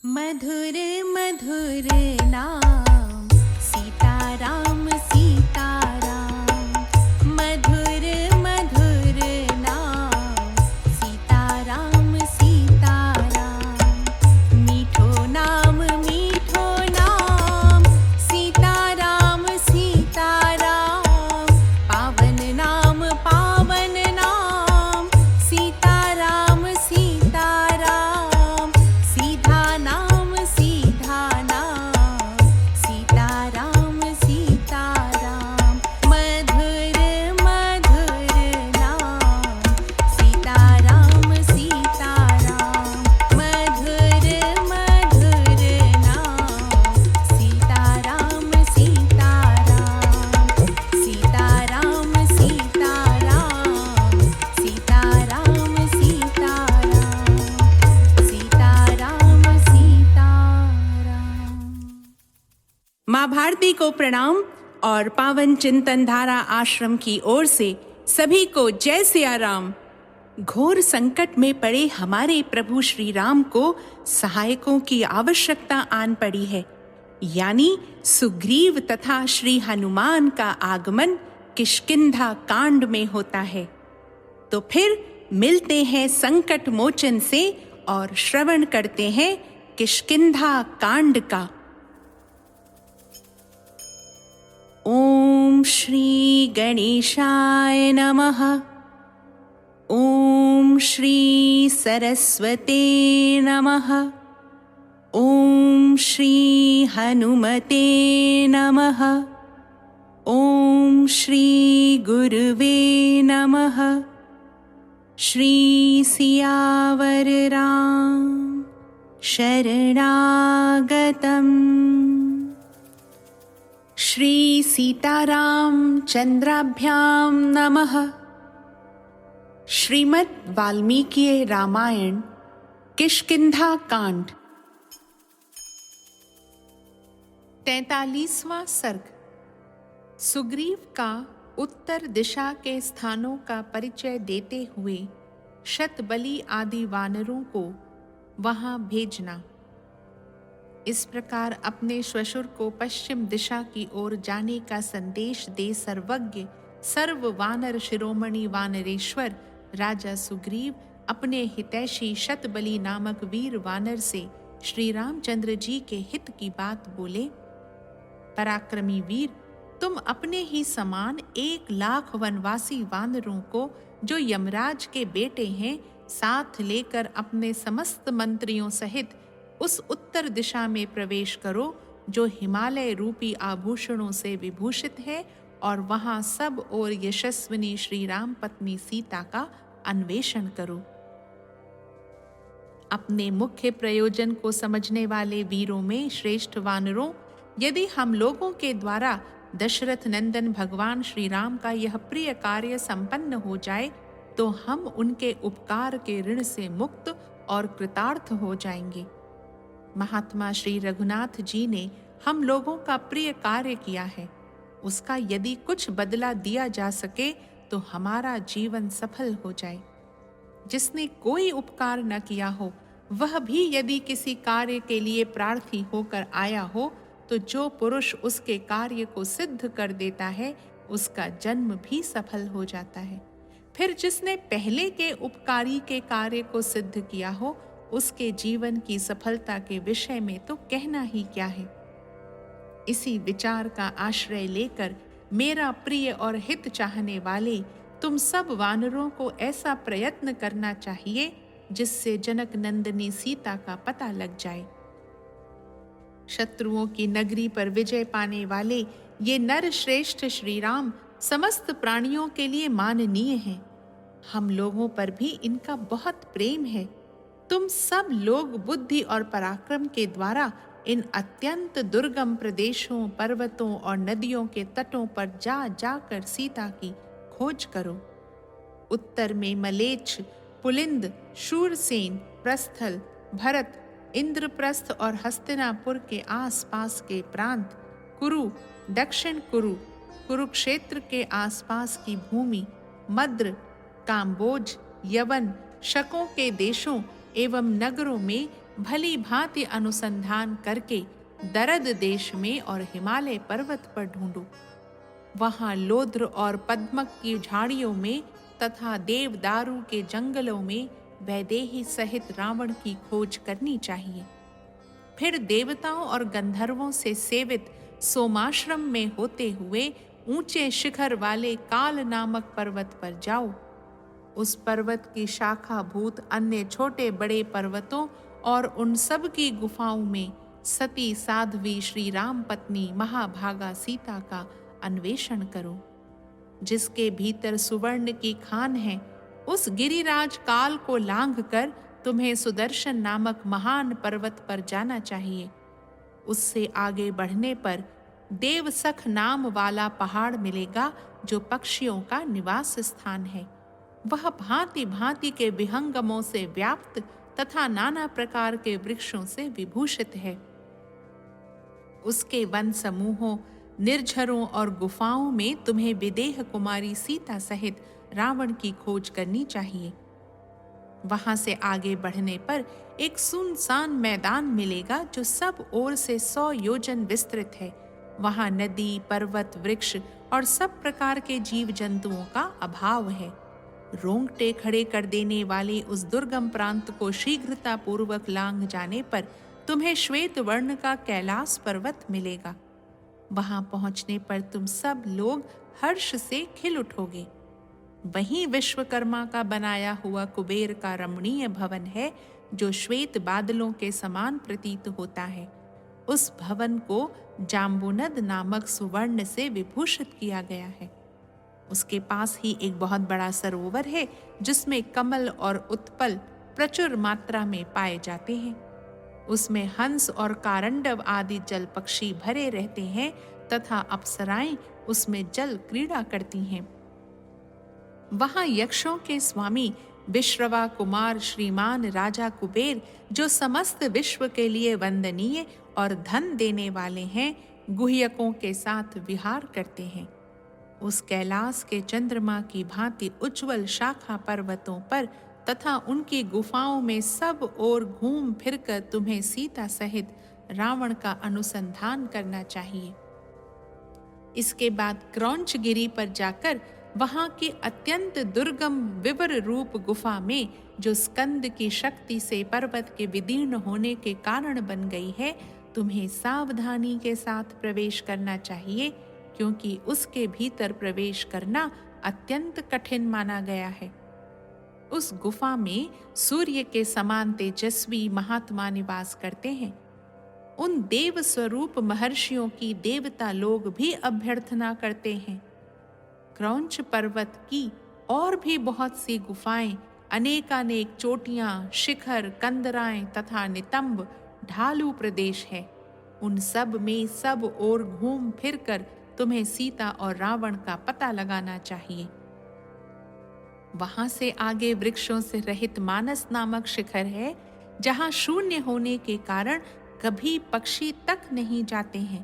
मधुर मधुर नाम सीताराम सीताराम। मधुर मधुर नाम सीताराम सीताराम। मीठो नाम सीताराम सीताराम। पावन नाम सीताराम सीताराम। सीधा नाम सीताराम सीताराम। मधुर मधुर नाम सीताराम सीताराम। मधुर मधुर नाम सीताराम सीताराम। सीताराम सीताराम। सीताराम सीताराम। सीताराम सीताराम। माँ भारती को प्रणाम और पावन चिंतन धारा आश्रम की ओर से सभी को जय सिया राम। घोर संकट में पड़े हमारे प्रभु श्री राम को सहायकों की आवश्यकता आन पड़ी है, यानी सुग्रीव तथा श्री हनुमान का आगमन किष्किंधा कांड में होता है। तो फिर मिलते हैं संकट मोचन से और श्रवण करते हैं किष्किंधा कांड का। ओम श्री गणेशाय नमः। ओम श्री सरस्वते नमः। ओम श्री हनुमते नमः। ओम श्री गुरुवे नमः। श्री सियावर राम शरणागतम्। श्री सीताराम चंद्राभ्याम नमः। श्रीमद् वाल्मीकि रामायण किष्किंधा कांड 43वां सर्ग। सुग्रीव का उत्तर दिशा के स्थानों का परिचय देते हुए शतबली आदि वानरों को वहां भेजना। इस प्रकार अपने श्वशुर को पश्चिम दिशा की ओर जाने का संदेश दे सर्वज्ञ सर्व वानर शिरोमणि वानरेश्वर राजा सुग्रीव अपने हितैषी शतबली नामक वीर वानर से श्री रामचंद्र जी के हित की बात बोले। पराक्रमी वीर, तुम अपने ही समान 1,00,000 वनवासी वानरों को जो यमराज के बेटे हैं साथ लेकर अपने समस्त मंत्रियों सहित उस उत्तर दिशा में प्रवेश करो जो हिमालय रूपी आभूषणों से विभूषित है, और वहां सब और यशस्विनी श्री राम पत्नी सीता का अन्वेषण करो। अपने मुख्य प्रयोजन को समझने वाले वीरों में श्रेष्ठ वानरों, यदि हम लोगों के द्वारा दशरथ नंदन भगवान श्री राम का यह प्रिय कार्य संपन्न हो जाए तो हम उनके उपकार के ऋण से मुक्त और कृतार्थ हो जाएंगे। महात्मा श्री रघुनाथ जी ने हम लोगों का प्रिय कार्य किया है, उसका यदि कुछ बदला दिया जा सके तो हमारा जीवन सफल हो जाए। जिसने कोई उपकार न किया हो, वह भी यदि किसी कार्य के लिए प्रार्थी होकर आया हो, तो जो पुरुष उसके कार्य को सिद्ध कर देता है, उसका जन्म भी सफल हो जाता है। फिर जिसने पहले के उपकारी के कार्य को सिद्ध किया हो, उसके जीवन की सफलता के विषय में तो कहना ही क्या है। इसी विचार का आश्रय लेकर मेरा प्रिय और हित चाहने वाले तुम सब वानरों को ऐसा प्रयत्न करना चाहिए जिससे जनक नंदिनी सीता का पता लग जाए। शत्रुओं की नगरी पर विजय पाने वाले ये नर श्रेष्ठ श्री राम समस्त प्राणियों के लिए माननीय हैं। हम लोगों पर भी इनका बहुत प्रेम है। तुम सब लोग बुद्धि और पराक्रम के द्वारा इन अत्यंत दुर्गम प्रदेशों, पर्वतों और नदियों के तटों पर जा जाकर सीता की खोज करो। उत्तर में मलेच्छ, पुलिंद, शूरसेन, प्रस्थल, भरत, इंद्रप्रस्थ और हस्तिनापुर के आसपास के प्रांत, कुरु, दक्षिण कुरु, कुरुक्षेत्र के आसपास की भूमि, मद्र, काम्बोज, यवन, शकों के देशों एवं नगरों में भली भांति अनुसंधान करके दरद देश में और हिमालय पर्वत पर ढूंढो। वहां लोद्र और पद्मक की झाड़ियों में तथा देवदारू के जंगलों में वैदेही सहित रावण की खोज करनी चाहिए। फिर देवताओं और गंधर्वों से सेवित सोमाश्रम में होते हुए ऊंचे शिखर वाले काल नामक पर्वत पर जाओ। उस पर्वत की शाखा भूत अन्य छोटे बड़े पर्वतों और उन सब की गुफाओं में सती साध्वी श्री राम पत्नी महाभागा सीता का अन्वेषण करो। जिसके भीतर सुवर्ण की खान है, उस गिरिराज काल को लांघ कर तुम्हें सुदर्शन नामक महान पर्वत पर जाना चाहिए। उससे आगे बढ़ने पर देवसख नाम वाला पहाड़ मिलेगा, जो पक्षियों का निवास स्थान है। वह भांति भांति के विहंगमों से व्याप्त तथा नाना प्रकार के वृक्षों से विभूषित है। उसके वन समूहों, निर्झरों और गुफाओं में तुम्हें विदेह कुमारी सीता सहित रावण की खोज करनी चाहिए। वहां से आगे बढ़ने पर एक सुनसान मैदान मिलेगा, जो सब ओर से 100 योजन विस्तृत है। वहां नदी, पर्वत, वृक्ष और सब प्रकार के जीव जंतुओं का अभाव है। रोंगटे खड़े कर देने वाले उस दुर्गम प्रांत को शीघ्रता पूर्वक लांघ जाने पर तुम्हें श्वेत वर्ण का कैलाश पर्वत मिलेगा। वहां पहुंचने पर तुम सब लोग हर्ष से खिल उठोगे। वहीं विश्वकर्मा का बनाया हुआ कुबेर का रमणीय भवन है, जो श्वेत बादलों के समान प्रतीत होता है। उस भवन को जाम्बुनद नामक सुवर्ण से विभूषित किया गया है। उसके पास ही एक बहुत बड़ा सरोवर है, जिसमें कमल और उत्पल प्रचुर मात्रा में पाए जाते हैं। उसमें हंस और कारंडव आदि जल पक्षी भरे रहते हैं तथा अप्सराएं उसमें जल क्रीड़ा करती हैं। वहां यक्षों के स्वामी विश्रवा कुमार श्रीमान राजा कुबेर, जो समस्त विश्व के लिए वंदनीय और धन देने वाले हैं, गुह्यकों के साथ विहार करते हैं। उस कैलाश के चंद्रमा की भांति उज्ज्वल शाखा पर्वतों पर तथा उनकी गुफाओं में सब ओर घूम फिरकर तुम्हें सीता सहित रावण का अनुसंधान करना चाहिए। इसके बाद क्रौंच गिरी पर जाकर वहां की अत्यंत दुर्गम विवर रूप गुफा में, जो स्कंद की शक्ति से पर्वत के विदीर्ण होने के कारण बन गई है, तुम्हें सावधानी के साथ प्रवेश करना चाहिए, क्योंकि उसके भीतर प्रवेश करना अत्यंत कठिन माना गया है। उस गुफा में सूर्य के समान तेजस्वी महात्मा निवास करते हैं। उन देव स्वरूप महर्षियों की देवता लोग भी अभ्यर्थना करते हैं। क्रौंच पर्वत की और भी बहुत सी गुफाएं, अनेकानेक चोटियां, शिखर, कंदराएं तथा नितंब ढालू प्रदेश है। उन सब में सब ओर घूम फिरकर तुम्हें सीता और रावण का पता लगाना चाहिए। वहां से आगे वृक्षों से रहित मानस नामक शिखर है, जहां शून्य होने के कारण कभी पक्षी तक नहीं जाते हैं।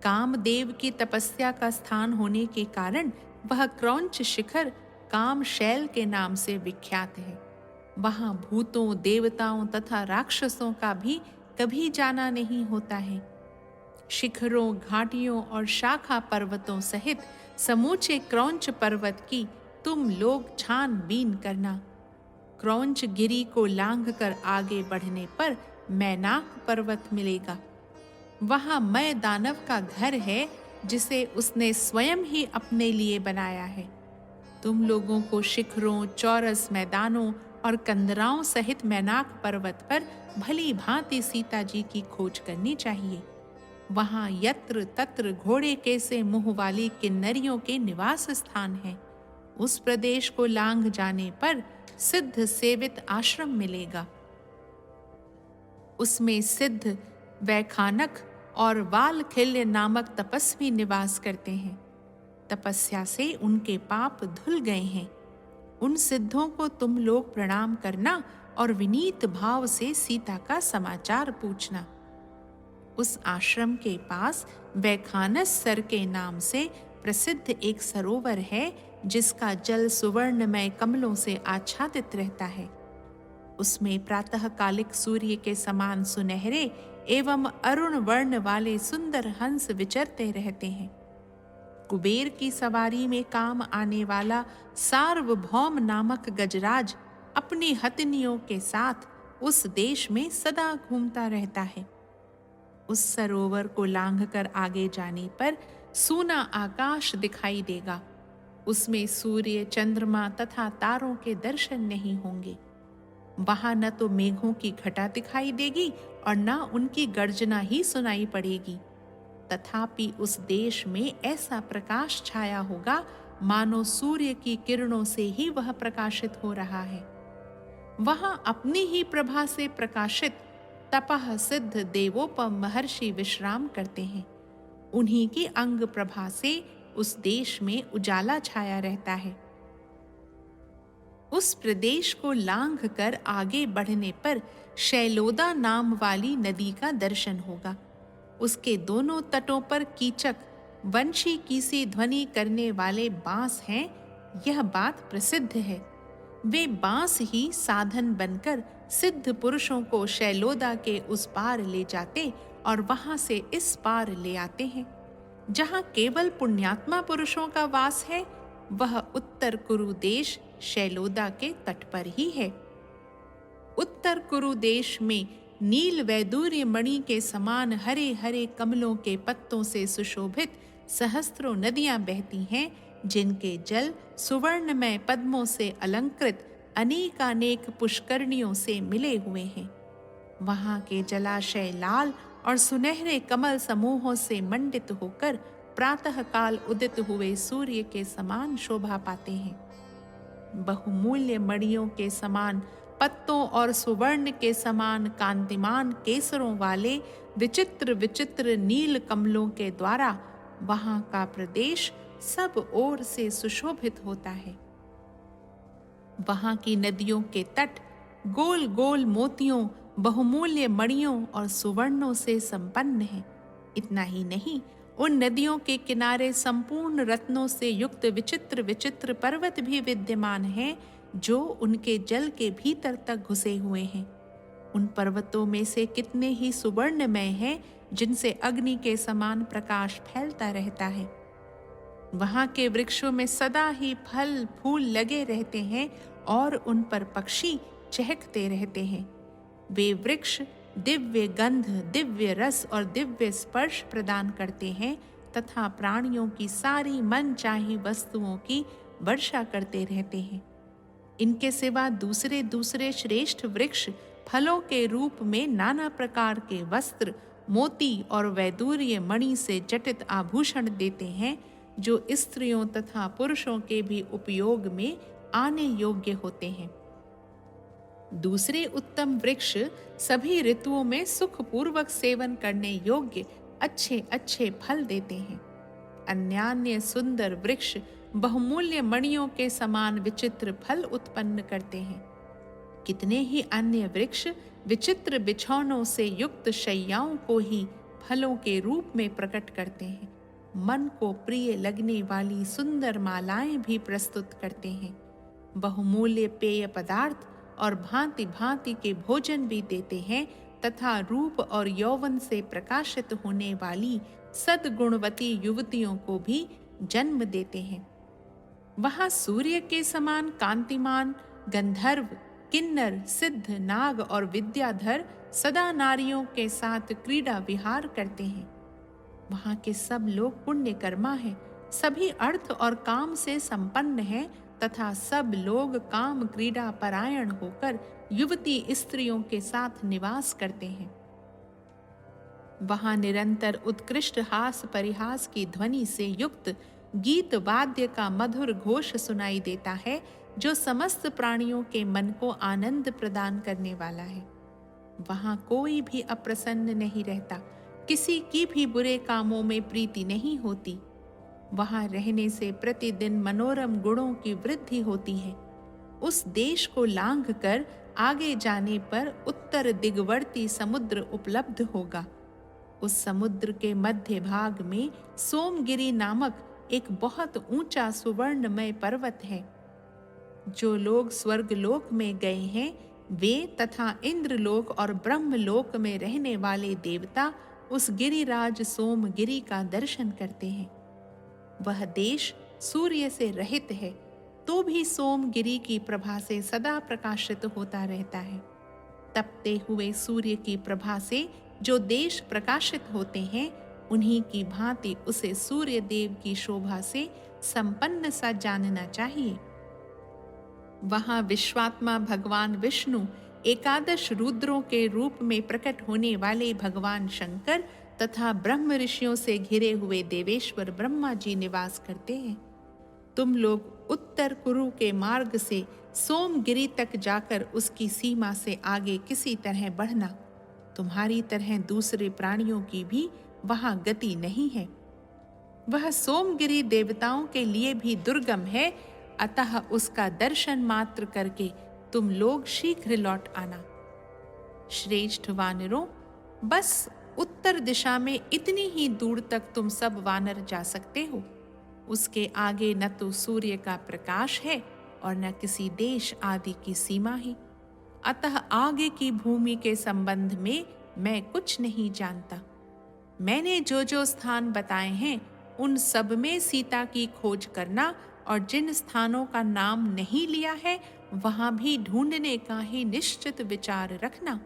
कामदेव की तपस्या का स्थान होने के कारण वह क्रौंच शिखर कामशैल के नाम से विख्यात है। वहां भूतों, देवताओं तथा राक्षसों का भी कभी जाना नहीं होता है। शिखरों, घाटियों और शाखा पर्वतों सहित समूचे क्रौंच पर्वत की तुम लोग छानबीन करना। क्रौंच गिरी को लांघकर आगे बढ़ने पर मैनाक पर्वत मिलेगा। वहां मय दानव का घर है, जिसे उसने स्वयं ही अपने लिए बनाया है। तुम लोगों को शिखरों, चौरस मैदानों और कंदराओं सहित मैनाक पर्वत पर भली भांति सीता जी की खोज करनी चाहिए। वहां यत्र तत्र घोड़े के से मुंह वाली किन्नरियों के निवास स्थान है। उस प्रदेश को लांघ जाने पर सिद्ध सेवित आश्रम मिलेगा। उसमें सिद्ध, वैखानक और वालखिल्य नामक तपस्वी निवास करते हैं। तपस्या से उनके पाप धुल गए हैं। उन सिद्धों को तुम लोग प्रणाम करना और विनीत भाव से सीता का समाचार पूछना। उस आश्रम के पास वैखानस सर के नाम से प्रसिद्ध एक सरोवर है, जिसका जल सुवर्णमय कमलों से आच्छादित रहता है। उसमें प्रातःकालिक सूर्य के समान सुनहरे एवं अरुण वर्ण वाले सुंदर हंस विचरते रहते हैं। कुबेर की सवारी में काम आने वाला सार्वभौम नामक गजराज अपनी हथिनियों के साथ उस देश में सदा घूमता रहता है। उस सरोवर को लांघकर आगे जाने पर सूना आकाश दिखाई देगा। उसमें सूर्य, चंद्रमा तथा तारों के दर्शन नहीं होंगे। वहां न तो मेघों की घटा दिखाई देगी और न उनकी गर्जना ही सुनाई पड़ेगी। तथापि उस देश में ऐसा प्रकाश छाया होगा मानो सूर्य की किरणों से ही वह प्रकाशित हो रहा है। वहां अपनी ही प्रभा से प्रकाशित तपः सिद्ध देवोपम महर्षि विश्राम करते हैं। उन्हीं की अंग प्रभा से उस देश में उजाला छाया रहता है। उस प्रदेश को लांघ कर आगे बढ़ने पर शैलोदा नाम वाली नदी का दर्शन होगा। उसके दोनों तटों पर कीचक वंशी की सी ध्वनि करने वाले बांस हैं, यह बात प्रसिद्ध है। वे बांस ही साधन बनकर सिद्ध पुरुषों को शैलोदा के उस पार ले जाते और वहां से इस पार ले आते हैं। जहां केवल पुण्यात्मा पुरुषों का वास है, वह उत्तर कुरु देश शैलोदा के तट पर ही है। उत्तर कुरु देश में नील वैदूर्य मणि के समान हरे हरे कमलों के पत्तों से सुशोभित सहस्त्रों नदियां बहती हैं, जिनके जल सुवर्णमय पद्मों से अलंकृत अनेकानेक पुष्करणियों से मिले हुए हैं। वहां के जलाशय लाल और सुनहरे कमल समूहों से मंडित होकर प्रातःकाल उदित हुए सूर्य के समान शोभा पाते हैं। बहुमूल्य मणियों के समान पत्तों और सुवर्ण के समान कांतिमान केसरों वाले विचित्र विचित्र नील कमलों के द्वारा वहां का प्रदेश सब ओर से सुशोभित होता है। वहां की नदियों के तट गोल गोल मोतियों, बहुमूल्य मणियों और सुवर्णों से संपन्न है। इतना ही नहीं, उन नदियों के किनारे संपूर्ण रत्नों से युक्त विचित्र विचित्र पर्वत भी विद्यमान हैं, जो उनके जल के भीतर तक घुसे हुए हैं। उन पर्वतों में से कितने ही सुवर्णमय हैं, जिनसे अग्नि के समान प्रकाश फैलता रहता है। वहां के वृक्षों में सदा ही फल फूल लगे रहते हैं और उन पर पक्षी चहकते रहते हैं। वे वृक्ष दिव्य गंध, दिव्य रस और दिव्य स्पर्श प्रदान करते हैं तथा प्राणियों की सारी मनचाही वस्तुओं की वर्षा करते रहते हैं। इनके सिवा दूसरे दूसरे श्रेष्ठ वृक्ष फलों के रूप में नाना प्रकार के वस्त्र, मोती और वैदूर्य मणि से जटित आभूषण देते हैं, जो स्त्रियों तथा पुरुषों के भी उपयोग में आने योग्य होते हैं। दूसरे उत्तम वृक्ष सभी ऋतुओं में सुखपूर्वक सेवन करने योग्य अच्छे अच्छे फल देते हैं। अन्यान्य सुंदर वृक्ष बहुमूल्य मणियों के समान विचित्र फल उत्पन्न करते हैं। कितने ही अन्य वृक्ष विचित्र बिछौनों से युक्त शैयाओं को ही फलों के रूप में प्रकट करते हैं। मन को प्रिय लगने वाली सुंदर मालाएं भी प्रस्तुत करते हैं। बहुमूल्य पेय पदार्थ और भांति भांति के भोजन भी देते हैं तथा रूप और यौवन से प्रकाशित होने वाली सद्गुणवती युवतियों को भी जन्म देते हैं। वहां सूर्य के समान कांतिमान गंधर्व, किन्नर, सिद्ध, नाग और विद्याधर सदा नारियों के साथ क्रीड़ा विहार करते हैं। वहां के सब लोग पुण्यकर्मा हैं, सभी अर्थ और काम से संपन्न हैं तथा सब लोग काम क्रीड़ा परायण होकर युवती स्त्रियों के साथ निवास करते हैं। वहां निरंतर उत्कृष्ट हास परिहास की ध्वनि से युक्त गीत वाद्य का मधुर घोष सुनाई देता है, जो समस्त प्राणियों के मन को आनंद प्रदान करने वाला है। वहां कोई भी अप्रसन्न नहीं रहता, किसी की भी बुरे कामों में प्रीति नहीं होती। वहां रहने से प्रतिदिन मनोरम गुणों की वृद्धि होती है। उस देश को लांघकर आगे जाने पर उत्तर दिगवर्ती समुद्र उपलब्ध होगा। उस समुद्र के मध्य भाग में सोमगिरी नामक एक बहुत ऊंचा सुवर्णमय पर्वत है। जो लोग स्वर्गलोक में गए हैं, वे तथा इंद्रलोक और ब्रह्मलोक में रहने वाले देवता उस गिरिराज सोमगिरि का दर्शन करते हैं। वह देश सूर्य से रहित है, तो भी सोमगिरि की प्रभा से सदा प्रकाशित होता रहता है। तपते हुए सूर्य की प्रभा से जो देश प्रकाशित होते हैं, उन्हीं की भांति उसे सूर्य देव की शोभा से संपन्न सा जानना चाहिए। वहां विश्वात्मा भगवान विष्णु, एकादश रुद्रों के रूप में प्रकट होने वाले भगवान शंकर तथा ब्रह्म ऋषियों से घिरे हुए देवेश्वर ब्रह्मा जी निवास करते हैं। तुम लोग उत्तर कुरु के मार्ग से सोमगिरि तक जाकर उसकी सीमा से आगे किसी तरह बढ़ना। तुम्हारी तरह दूसरे प्राणियों की भी वहां गति नहीं है। वह सोमगिरि देवताओं के लिए भी दुर्गम है, अतः उसका दर्शन मात्र करके तुम लोग शीघ्र लौट आना। श्रेष्ठ वानरों, बस उत्तर दिशा में इतनी ही दूर तक तुम सब वानर जा सकते हो। उसके आगे न तो सूर्य का प्रकाश है और न किसी देश आदि की सीमा है। अतः आगे की भूमि के संबंध में मैं कुछ नहीं जानता। मैंने जो जो स्थान बताए हैं, उन सब में सीता की खोज करना, और जिन स्थानों का नाम नहीं लिया है, वहां भी ढूंढने का ही निश्चित विचार रखना।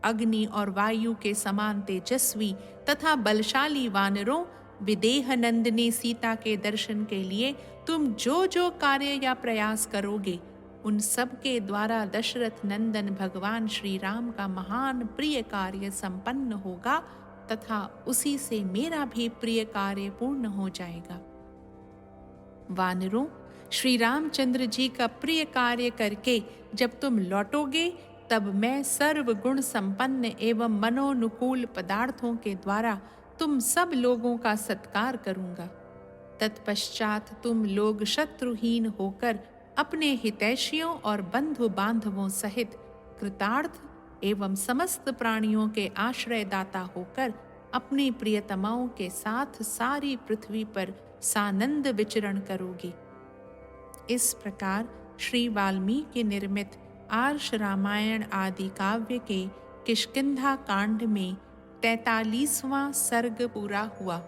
अग्नि और वायु के समान तेजस्वी तथा बलशाली वानरों, विदेह नंदिनी सीता के दर्शन के लिए तुम जो जो कार्य या प्रयास करोगे, उन सब के द्वारा दशरथ नंदन भगवान श्री राम का महान प्रिय कार्य संपन्न होगा तथा उसी से मेरा भी प्रिय कार्य पूर्ण हो जाएगा। वानरों, श्री रामचंद्र जी का प्रिय कार्य करके जब तुम लौटोगे, तब मैं सर्व गुण संपन्न एवं मनोनुकूल पदार्थों के द्वारा तुम सब लोगों का सत्कार करूंगा। तत्पश्चात तुम लोग शत्रुहीन होकर अपने हितैषियों और बंधु बांधवों सहित कृतार्थ एवं समस्त प्राणियों के आश्रयदाता होकर अपनी प्रियतमाओं के साथ सारी पृथ्वी पर सानंद विचरण करोगे। इस प्रकार श्री वाल्मीकि निर्मित आर्ष रामायण आदि काव्य के किष्किंधा कांड में 43वां सर्ग पूरा हुआ।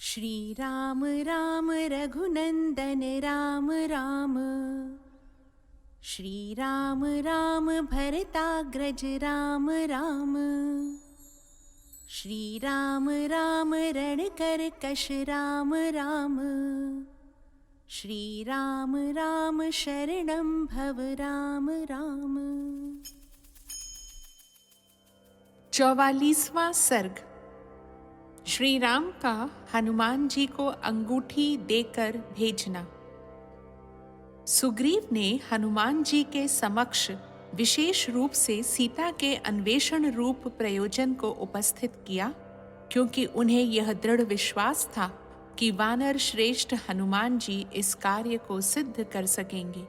श्री राम राम रघुनंदन राम राम, श्री राम राम भरताग्रज राम राम, श्री राम राम रणकरकश राम राम, श्री राम राम शरणं भव राम राम। 44वां सर्ग। श्री राम का हनुमान जी को अंगूठी देकर भेजना। सुग्रीव ने हनुमान जी के समक्ष विशेष रूप से सीता के अन्वेषण रूप प्रयोजन को उपस्थित किया, क्योंकि उन्हें यह दृढ़ विश्वास था कि वानर श्रेष्ठ हनुमान जी इस कार्य को सिद्ध कर सकेंगे।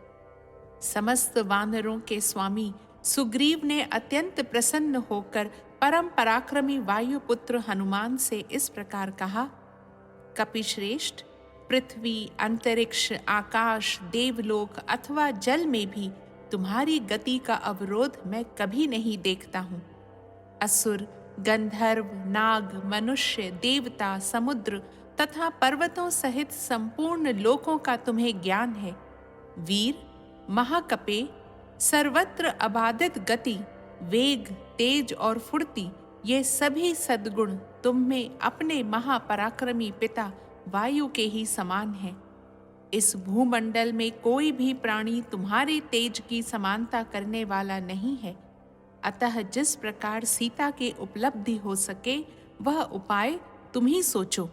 समस्त वानरों के स्वामी सुग्रीव ने अत्यंत प्रसन्न होकर परम पराक्रमी वायुपुत्र हनुमान से इस प्रकार कहा, कपिश्रेष्ठ, पृथ्वी, अंतरिक्ष, आकाश, देवलोक अथवा जल में भी तुम्हारी गति का अवरोध मैं कभी नहीं देखता हूँ। असुर, गंधर्व, नाग, मनुष्य, देवता, समुद्र तथा पर्वतों सहित संपूर्ण लोकों का तुम्हें ज्ञान है। वीर, महाकपे, सर्वत्र अबाधित गति, वेग, तेज और फुर्ती, ये सभी सद्गुण तुम में अपने महापराक्रमी पिता वायु के ही समान हैं। इस भूमंडल में कोई भी प्राणी तुम्हारे तेज की समानता करने वाला नहीं है। अतः जिस प्रकार सीता की उपलब्धि हो सके, वह उपाय तुम ही सोचो।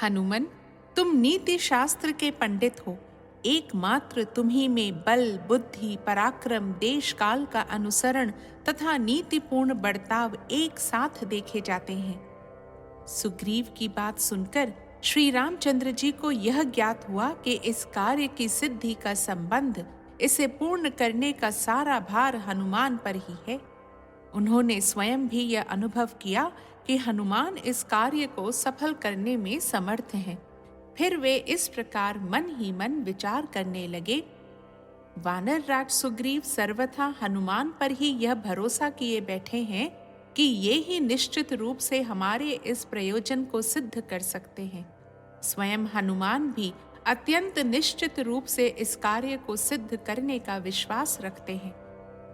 हनुमन, तुम नीति शास्त्र के पंडित हो। एकमात्र तुम्ही में बल, बुद्धि, पराक्रम, देश काल का अनुसरण तथा नीतिपूर्ण बर्ताव एक साथ देखे जाते हैं। सुग्रीव की बात सुनकर श्री रामचंद्र जी को यह ज्ञात हुआ कि इस कार्य की सिद्धि का संबंध, इसे पूर्ण करने का सारा भार हनुमान पर ही है। उन्होंने स्वयं भी यह अनुभव किया कि हनुमान इस कार्य को सफल करने में समर्थ हैं। फिर वे इस प्रकार मन ही मन विचार करने लगे, वानर राज सुग्रीव सर्वथा हनुमान पर ही यह भरोसा किए बैठे हैं कि ये ही निश्चित रूप से हमारे इस प्रयोजन को सिद्ध कर सकते हैं। स्वयं हनुमान भी अत्यंत निश्चित रूप से इस कार्य को सिद्ध करने का विश्वास रखते हैं।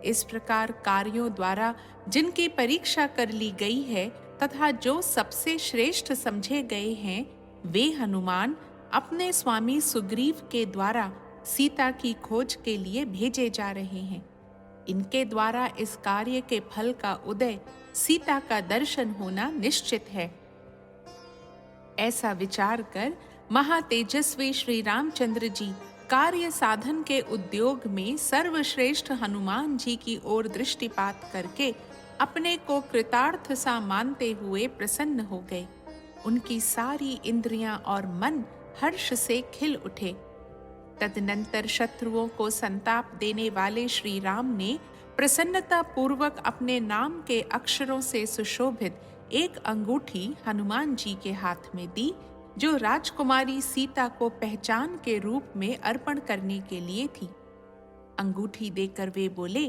इस प्रकार कार्यों द्वारा जिनकी परीक्षा कर ली गई है तथा जो सबसे श्रेष्ठ समझे गए हैं, वे हनुमान अपने स्वामी सुग्रीव के द्वारा सीता की खोज के लिए भेजे जा रहे हैं। इनके द्वारा इस कार्य के फल का उदय, सीता का दर्शन होना निश्चित है। ऐसा विचार कर महातेजस्वी श्री रामचंद्र जी कार्य साधन के उद्योग में सर्वश्रेष्ठ हनुमान जी की ओर दृष्टिपात करके अपने को कृतार्थ सा मानते हुए प्रसन्न हो गए। उनकी सारी इंद्रियां और मन हर्ष से खिल उठे। तदनंतर शत्रुओं को संताप देने वाले श्री राम ने प्रसन्नता पूर्वक अपने नाम के अक्षरों से सुशोभित एक अंगूठी हनुमान जी के हाथ में दी, जो राजकुमारी सीता को पहचान के रूप में अर्पण करने के लिए थी। अंगूठी देकर वे बोले,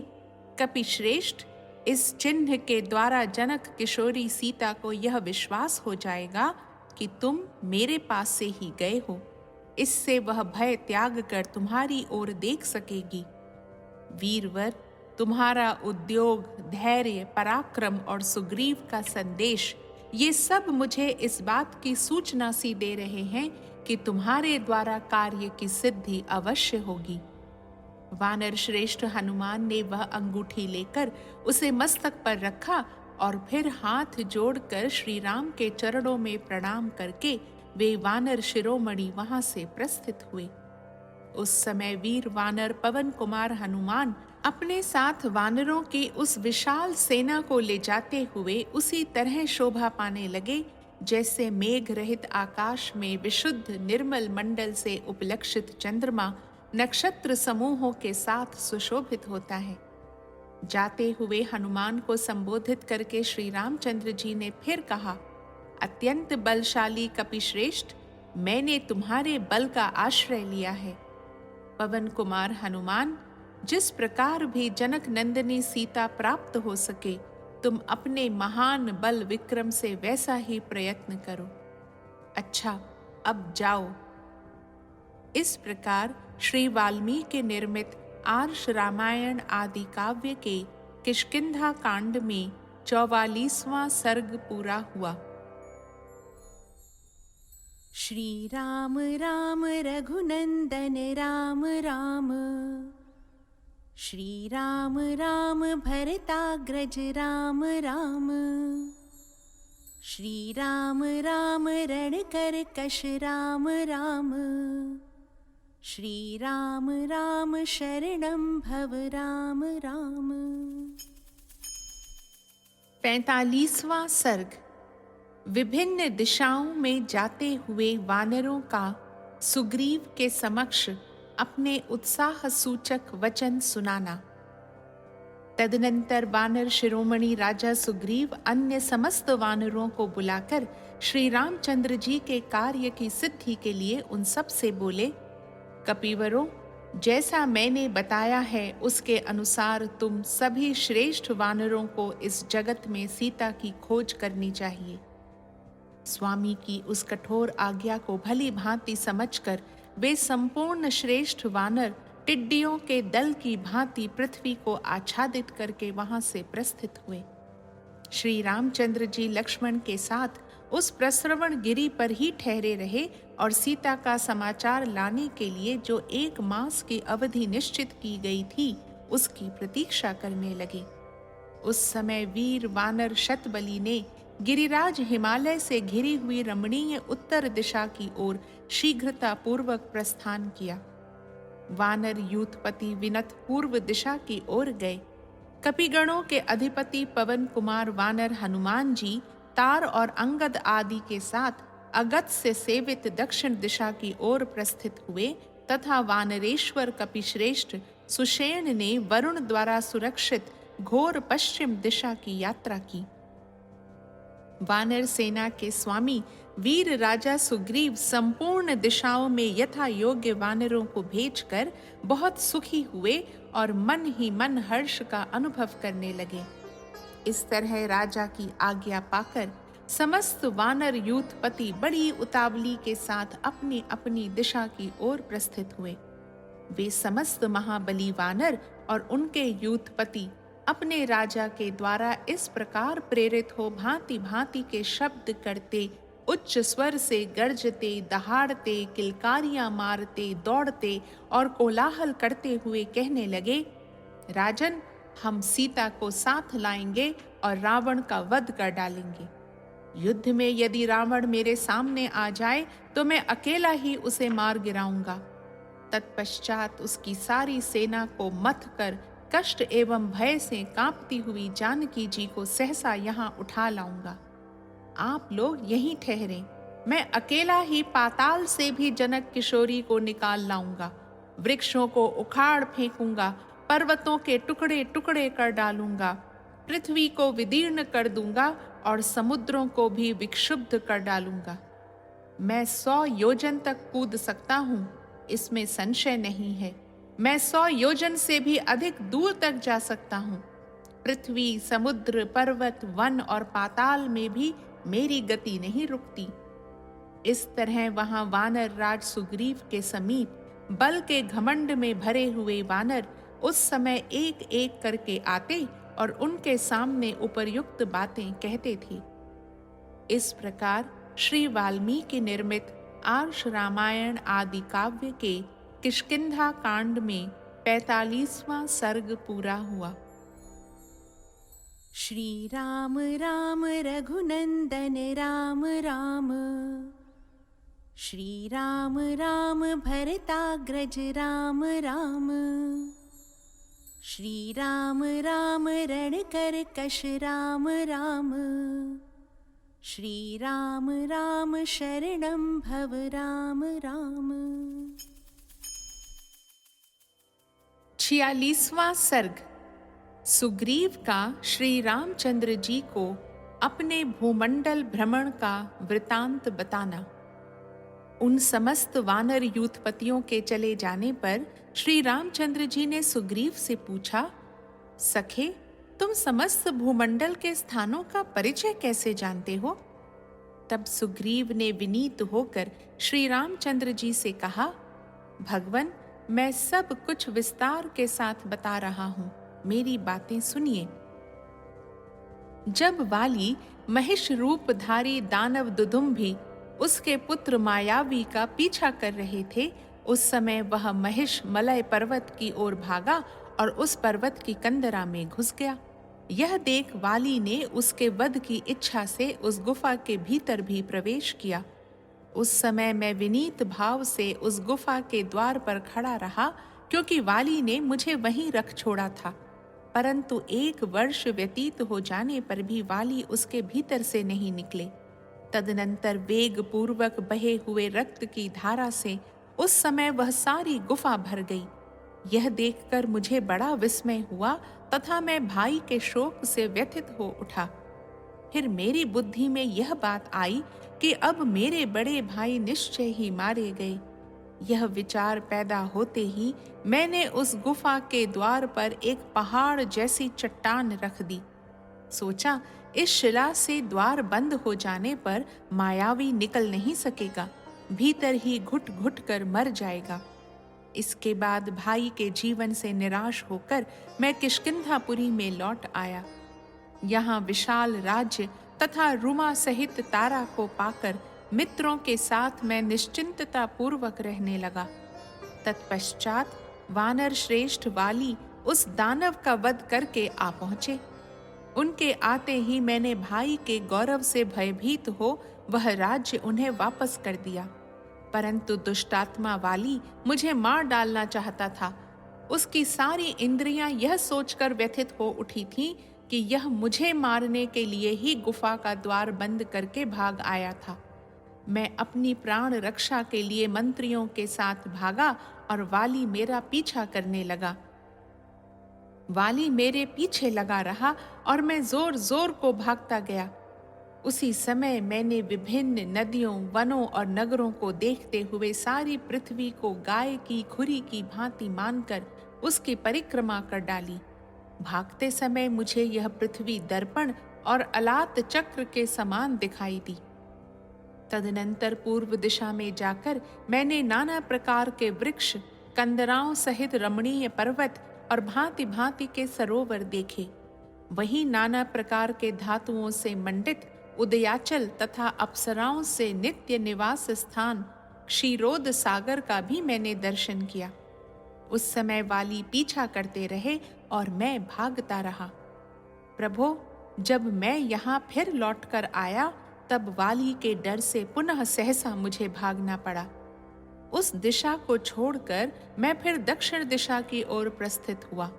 कपिश्रेष्ठ, इस चिन्ह के द्वारा जनक किशोरी सीता को यह विश्वास हो जाएगा कि तुम मेरे पास से ही गए हो। इससे वह भय त्याग कर तुम्हारी ओर देख सकेगी। वीरवर, तुम्हारा उद्योग, धैर्य, पराक्रम और सुग्रीव का संदेश, ये सब मुझे इस बात की सूचना सी दे रहे हैं कि तुम्हारे द्वारा कार्य की सिद्धि अवश्य होगी। वानर श्रेष्ठ हनुमान ने वह अंगूठी लेकर उसे मस्तक पर रखा और फिर हाथ जोड़कर श्री राम के चरणों में प्रणाम करके वे वानर शिरोमणि वहां से प्रस्थित हुए। उस समय वीर वानर पवन कुमार हनुमान अपने साथ वानरों की उस विशाल सेना को ले जाते हुए उसी तरह शोभा पाने लगे जैसे मेघ रहित आकाश में विशुद्ध निर्मल मंडल से उपलक्षित चंद्रमा नक्षत्र समूहों के साथ सुशोभित होता है। जाते हुए हनुमान को संबोधित करके श्री रामचंद्र जी ने फिर कहा, अत्यंत बलशाली कपिश्रेष्ठ, मैंने तुम्हारे बल का आश्रय लिया है। पवन कुमार हनुमान, जिस प्रकार भी जनक नंदिनी सीता प्राप्त हो सके, तुम अपने महान बल विक्रम से वैसा ही प्रयत्न करो। अच्छा, अब जाओ। इस प्रकार श्री वाल्मीकि निर्मित आर्ष रामायण आदि काव्य के किष्किंधा कांड में 44वां सर्ग पूरा हुआ। श्री राम राम रघुनंदन राम राम, श्री राम राम भरताग्रज राम राम, श्री राम राम रणकरकश राम राम, श्री राम राम शरणं भव राम राम। 45वां सर्ग। विभिन्न दिशाओं में जाते हुए वानरों का सुग्रीव के समक्ष अपने उत्साह सूचक वचन सुनाना। तदनंतर वानर शिरोमणि राजा सुग्रीव अन्य समस्त वानरों को बुलाकर श्री रामचंद्र जी के कार्य की सिद्धि के लिए उन सब से बोले, कपिवरों, जैसा मैंने बताया है उसके अनुसार तुम सभी श्रेष्ठ वानरों को इस जगत में सीता की खोज करनी चाहिए। स्वामी की उस कठोर आज्ञा को भली भांति समझकर वे संपूर्ण श्रेष्ठ वानर टिड्डियों के दल की भांति पृथ्वी को आच्छादित करके वहां से प्रस्थित हुए। श्री रामचंद्र जी लक्ष्मण के साथ उस प्रस्रवण गिरि पर ही ठहरे रहे और सीता का समाचार लाने के लिए जो 1 मास की अवधि निश्चित की गई थी उसकी प्रतीक्षा करने लगे। उस समय वीर वानर शतबली ने गिरिराज हिमालय से घिरी हुई रमणीय उत्तर दिशा की ओर शीघ्रता पूर्वक प्रस्थान किया। वानर यूथपति विनत पूर्व दिशा की ओर गए। कपिगणों के अधिपति पवन कुमार वानर हनुमान जी तार और अंगद आदि के साथ अगत से सेवित दक्षिण दिशा की ओर प्रस्थित हुए तथा वानरेश्वर कपिश्रेष्ठ सुषेण ने वरुण द्वारा सुरक्षित घोर पश्चिम दिशा की यात्रा की। वानर सेना के स्वामी वीर राजा सुग्रीव संपूर्ण दिशाओं में यथा योग्य वानरों को भेजकर बहुत सुखी हुए और मन ही मन हर्ष का अनुभव करने लगे। इस तरह राजा की आज्ञा पाकर समस्त वानर यूथपति बड़ी उतावली के साथ अपनी अपनी दिशा की ओर प्रस्थित हुए। वे समस्त महाबली वानर और उनके यूथपति अपने राजा के द्वारा इस प्रकार प्रेरित हो भांति भांति के शब्द करते, उच्च स्वर से गरजते, दहाड़ते, किलकारियां मारते, दौड़ते और कोलाहल करते हुए कहने लगे, राजन, हम सीता को साथ लाएंगे और रावण का वध कर डालेंगे। युद्ध में यदि रावण मेरे सामने आ जाए तो मैं अकेला ही उसे मार गिराऊंगा। तत्पश्चात उसकी सारी सेना को मथ कर कष्ट एवं भय से कांपती हुई जानकी जी को सहसा यहाँ उठा लाऊंगा। आप लोग यहीं ठहरें, मैं अकेला ही पाताल से भी जनक किशोरी को निकाल लाऊंगा। वृक्षों को उखाड़ फेंकूंगा, पर्वतों के टुकड़े टुकड़े कर डालूंगा, पृथ्वी को विदीर्ण कर दूंगा और समुद्रों को भी विक्षुब्ध कर डालूंगा। मैं 100 योजन तक कूद सकता हूँ, इसमें संशय नहीं है। मैं 100 योजन से भी अधिक दूर तक जा सकता हूँ। पृथ्वी, समुद्र, पर्वत, वन और पाताल में भी मेरी गति नहीं रुकती। इस तरह वहां वानर राज सुग्रीव के समीप बल के घमंड में भरे हुए वानर उस समय एक एक करके आते और उनके सामने उपर्युक्त बातें कहते थे। इस प्रकार श्री वाल्मीकि निर्मित आर्ष रामायण आदि काव्य के किष्किंधा कांड में 45वां सर्ग पूरा हुआ। श्री राम राम रघुनंदन राम राम, श्री राम राम भरताग्रज राम राम, श्री राम राम रणकरकश राम राम, श्री राम राम शरणं भव राम राम। 46वां सर्ग। सुग्रीव का श्री रामचंद्र जी को अपने भूमंडल भ्रमण का वृतांत बताना। उन समस्त वानर यूथपतियों के चले जाने पर श्री रामचंद्र जी ने सुग्रीव से पूछा, सखे, तुम समस्त भूमंडल के स्थानों का परिचय कैसे जानते हो? तब सुग्रीव ने विनीत होकर श्री रामचंद्र जी से कहा, भगवन, मैं सब कुछ विस्तार के साथ बता रहा हूं, मेरी बातें सुनिए। जब वाली महिष रूपधारी दानव दुदुम्भी उसके पुत्र मायावी का पीछा कर रहे थे, उस समय वह महिष मलय पर्वत की ओर भागा और उस पर्वत की कंदरा में घुस गया। यह देख वाली ने उसके वध की इच्छा से उस गुफा के भीतर भी प्रवेश किया। उस समय मैं विनीत भाव से उस गुफा के द्वार पर खड़ा रहा, क्योंकि वाली ने मुझे वहीं रख छोड़ा था। परंतु 1 वर्ष व्यतीत हो जाने पर भी वाली उसके भीतर से नहीं निकले। तदनंतर वेग पूर्वक बहे हुए रक्त की धारा से उस समय वह सारी गुफा भर गई। यह देखकर मुझे बड़ा विस्मय हुआ तथा मैं भाई के शोक से व्यथित हो उठा। फिर मेरी बुद्धि में यह बात आई कि अब मेरे बड़े भाई निश्चय ही मारे गए। यह विचार पैदा होते ही मैंने उस गुफा के द्वार पर एक पहाड़ जैसी चट्टान रख दी। सोचा, इस शिला से द्वार बंद हो जाने पर मायावी निकल नहीं सकेगा, भीतर ही घुट घुट कर मर जाएगा। इसके बाद भाई के जीवन से निराश होकर मैं किष्किंधापुरी में लौट आया। यहाँ विशाल राज्य तथा रुमा सहित तारा को पाकर मित्रों के साथ मैं निश्चिंतता पूर्वक रहने लगा। तत्पश्चात वानर श्रेष्ठ वाली उस दानव का वध करके आ पहुंचे। उनके आते ही मैंने भाई के गौरव से भयभीत हो वह राज्य उन्हें वापस कर दिया। परंतु दुष्टात्मा वाली मुझे मार डालना चाहता था। उसकी सारी इंद्रियां यह सोचकर व्यथित हो उठी थीं कि यह मुझे मारने के लिए ही गुफा का द्वार बंद करके भाग आया था। मैं अपनी प्राण रक्षा के लिए मंत्रियों के साथ भागा और वाली मेरा पीछा करने लगा। वाली मेरे पीछे लगा रहा और मैं जोर जोर को भागता गया। उसी समय मैंने विभिन्न नदियों, वनों और नगरों को देखते हुए सारी पृथ्वी को गाय की खुरी की भांति मानकर उसकी परिक्रमा कर डाली। भागते समय मुझे यह पृथ्वी दर्पण और अलात चक्र के समान दिखाई दी। तदनंतर पूर्व दिशा में जाकर मैंने नाना प्रकार के वृक्ष, कंदराओं सहित रमणीय पर्वत और भांति भांति के सरोवर देखे। वहीं नाना प्रकार के धातुओं से मंडित उदयाचल तथा अप्सराओं से नित्य निवास स्थान क्षीरोद सागर का भी मैंने दर्शन किया। उस समय वाली पीछा करते रहे और मैं भागता रहा। प्रभो, जब मैं यहाँ फिर लौटकर आया तब वाली के डर से पुनः सहसा मुझे भागना पड़ा। उस दिशा को छोड़कर मैं फिर दक्षिण दिशा की ओर प्रस्थित हुआ,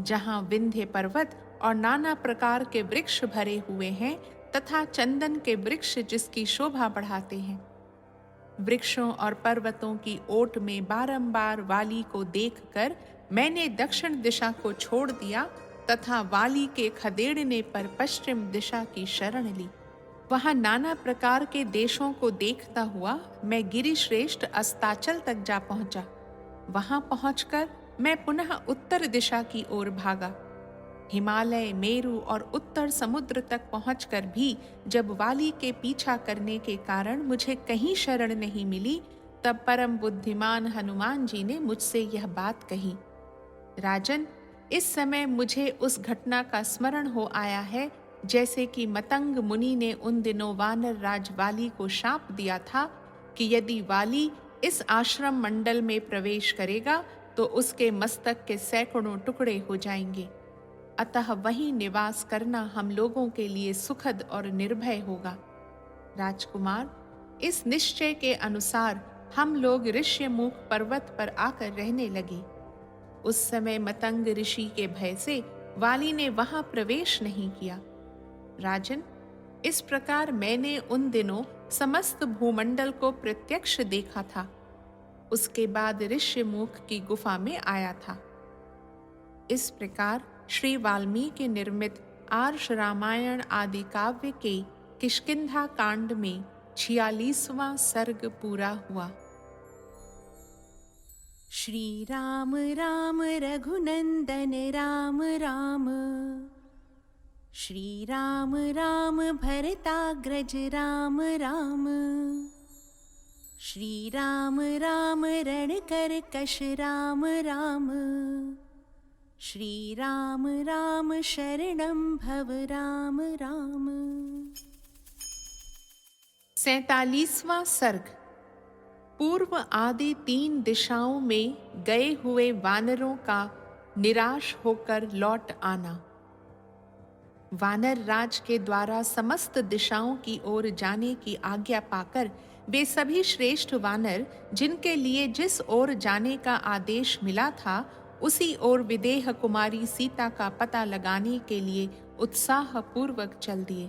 जहाँ विंध्य पर्वत और नाना प्रकार के वृक्ष भरे हुए हैं तथा चंदन के वृक्ष जिसकी शोभा बढ़ाते हैं। वृक्षों और पर्वतों की ओट में बारंबार वाली को देखकर मैंने दक्षिण दिशा को छोड़ दिया तथा वाली के खदेड़ने पर पश्चिम दिशा की शरण ली। वहां नाना प्रकार के देशों को देखता हुआ मैं गिरिश्रेष्ठ अस्ताचल तक जा पहुंचा। वहां पहुंचकर मैं पुनः उत्तर दिशा की ओर भागा। हिमालय, मेरु और उत्तर समुद्र तक पहुंचकर भी जब वाली के पीछा करने के कारण मुझे कहीं शरण नहीं मिली, तब परम बुद्धिमान हनुमान जी ने मुझसे यह बात कही। राजन, इस समय मुझे उस घटना का स्मरण हो आया है जैसे कि मतंग मुनि ने उन दिनों वानर राज वाली को शाप दिया था कि यदि वाली इस आश्रम मंडल में प्रवेश करेगा तो उसके मस्तक के सैकड़ों टुकड़े हो जाएंगे। अतः वहीं निवास करना हम लोगों के लिए सुखद और निर्भय होगा। राजकुमार, इस निश्चय के अनुसार हम लोग ऋष्यमुख पर्वत पर आकर रहने लगे। उस समय मतंग ऋषि के भय से वाली ने वहां प्रवेश नहीं किया। राजन, इस प्रकार मैंने उन दिनों समस्त भूमंडल को प्रत्यक्ष देखा था। उसके बाद ऋष्यमुख की गुफा में आया था। इस प्रकार श्री वाल्मीकि निर्मित आर्ष रामायण आदि काव्य के किष्किंधा कांड में 46वां सर्ग पूरा हुआ। श्री राम राम रघुनंदन राम राम, श्री राम राम भरताग्रज राम राम, श्री राम राम रणकर्कश राम राम, श्री राम राम शरणं भव राम राम। 47वां सर्ग। पूर्व आदि 3 दिशाओं में गए हुए वानरों का निराश होकर लौट आना। वानर राज के द्वारा समस्त दिशाओं की ओर जाने की आज्ञा पाकर वे सभी श्रेष्ठ वानर जिनके लिए जिस ओर जाने का आदेश मिला था उसी ओर विदेह कुमारी सीता का पता लगाने के लिए उत्साह पूर्वक चल दिए।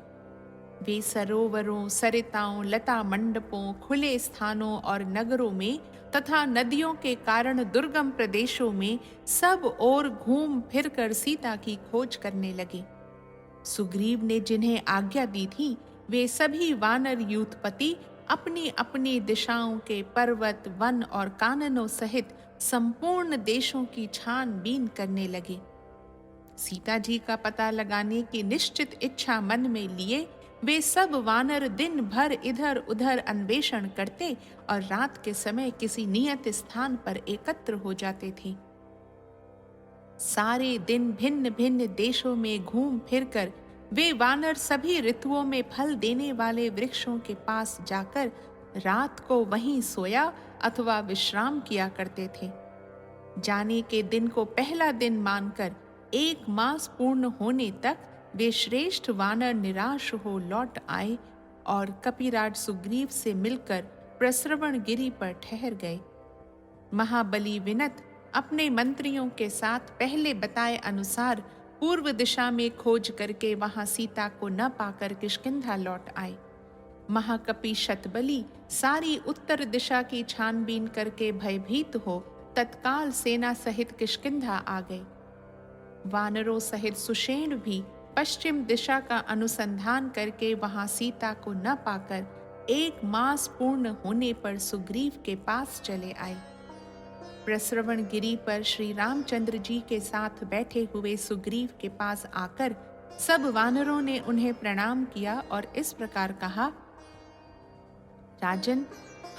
वे सरोवरों, सरिताओं, लता मंडपों, खुले स्थानों और नगरों में तथा नदियों के कारण दुर्गम प्रदेशों में सब ओर घूम फिरकर सीता की खोज करने लगे। सुग्रीव ने जिन्हें आज्ञा दी थी वे सभी वानर यूथपति अपनी अपनी दिशाओं के पर्वत, वन और काननों सहित संपूर्ण देशों की छानबीन करने लगे। सीता जी का पता लगाने की निश्चित इच्छा मन में लिए वे सब वानर दिन भर इधर उधर अन्वेषण करते और रात के समय किसी नियत स्थान पर एकत्र हो जाते थे। सारे दिन भिन्न भिन्न देशों में घूम फिरकर वे वानर सभी ऋतुओं में फल देने वाले वृक्षों के पास जाकर रात को वहीं सोया अथवा विश्राम किया करते थे। जाने के दिन को पहला दिन मानकर 1 मास पूर्ण होने तक वे श्रेष्ठ वानर निराश हो लौट आए और कपिराज सुग्रीव से मिलकर प्रस्रवण गिरि पर ठहर गए। महाबली विनत अपने मंत्रियों के साथ पहले बताए अनुसार पूर्व दिशा में खोज करके वहां सीता को न पाकर किष्किंधा लौट आए। महाकपि शतबली सारी उत्तर दिशा की छानबीन करके भयभीत हो तत्काल सेना सहित किष्किंधा आ गए। वानरों सहित सुषेण भी पश्चिम दिशा का अनुसंधान करके वहां सीता को न पाकर 1 मास पूर्ण होने पर सुग्रीव के पास चले आए। प्रस्रवण गिरी पर श्री रामचंद्र जी के साथ बैठे हुए सुग्रीव के पास आकर सब वानरों ने उन्हें प्रणाम किया और इस प्रकार कहा, राजन,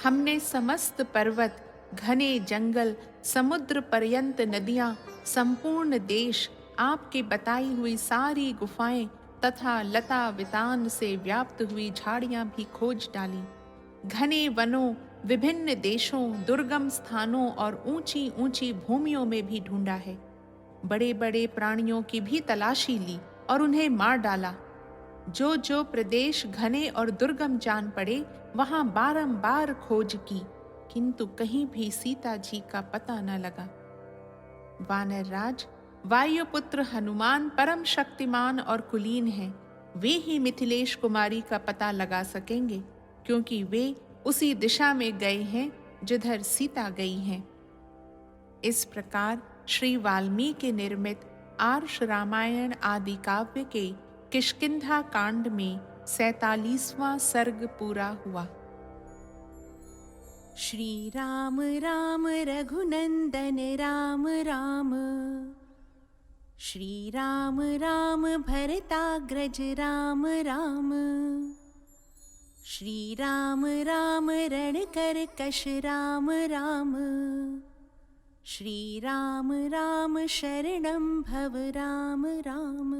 हमने समस्त पर्वत, घने जंगल, समुद्र पर्यंत नदियां, संपूर्ण देश, आपके बताई हुई सारी गुफाएं तथा लता वितान से व्याप्त हुई झाड़ियां भी खोज डाली। घने वनों, विभिन्न देशों, दुर्गम स्थानों और ऊंची ऊंची भूमियों में भी ढूंढा है। बड़े बड़े प्राणियों की भी तलाशी ली और उन्हें मार डाला। जो जो प्रदेश घने और दुर्गम जान पड़े वहां बारंबार खोज की, किंतु कहीं भी सीता जी का पता न लगा। वानर राज, वायुपुत्र हनुमान परम शक्तिमान और कुलीन हैं। वे ही मिथिलेश कुमारी का पता लगा सकेंगे, क्योंकि वे उसी दिशा में गए हैं जिधर सीता गई हैं। इस प्रकार श्री वाल्मीकि निर्मित आर्ष रामायण आदि काव्य के किष्किंधा कांड में 47वां सर्ग पूरा हुआ। श्री राम राम रघुनंदन राम राम, श्री राम राम भरताग्रज राम राम, श्री राम राम रणकरकश राम राम, श्री राम राम शरणं भव राम राम।